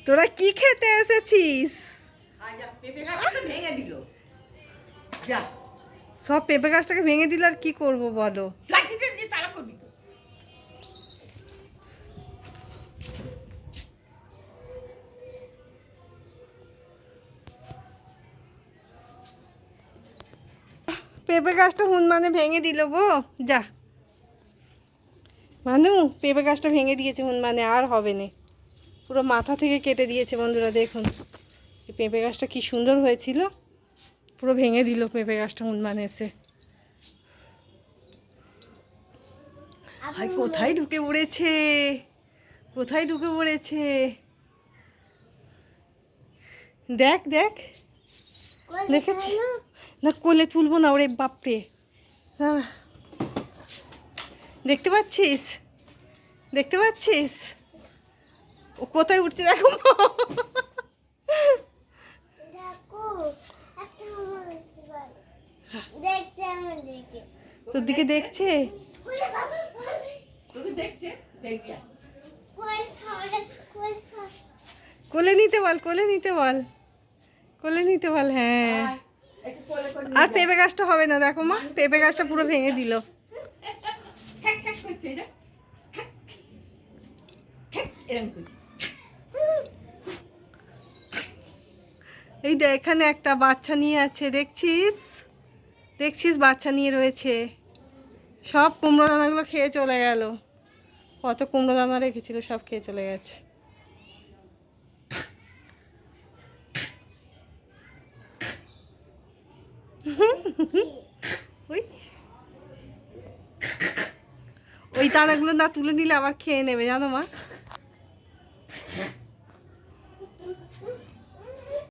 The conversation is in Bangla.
তোরা কি খেতে এসেছিস? সব পেঁপে গাছটাকে ভেঙে দিল, আর কি করবো বলো? পেঁপে গাছটা হুনমানে ভেঙে দিল গো। যা মানু, পেঁপে গাছটা ভেঙে দিয়েছে হুনমানে, আর হবে না। পুরো মাথা থেকে কেটে দিয়েছে বন্ধুরা, দেখুন। এই পেঁপে গাছটা কি সুন্দর হয়েছিল, পুরো ভেঙে দিল পেঁপে গাছটা হুনমানে এসে। কোথায় ঢুকে পড়েছে, কোথায় ঢুকে পড়েছে, দেখ দেখ, দেখেছি না? কোলে তুলবো না ওরে বাপরে। হ্যাঁ, দেখতে পাচ্ছিস, দেখতে পাচ্ছিস ও কোথায় উঠছে, দেখো। তোর দিকে দেখছে, কোলে নিতে বল, কোলে নিতে বল, কোলে নিতে বল। হ্যাঁ, আর পেঁপে গাছটা হবে না, দেখো মা, পেঁপে গাছটা পুরো ভেঙে দিল। এই দেখ, এখানে একটা বাচ্চা নিয়ে আছে, দেখছিস, দেখছিস, বাচ্চা নিয়ে রয়েছে। সব কুমড়ো দানাগুলো খেয়ে চলে গেল। কত কুমড়ো দানা রেখেছিল, সব খেয়ে চলে গেছে। ওই ওই দানাগুলো না তুলে নিলে আবার খেয়ে নেবে, জানো মা।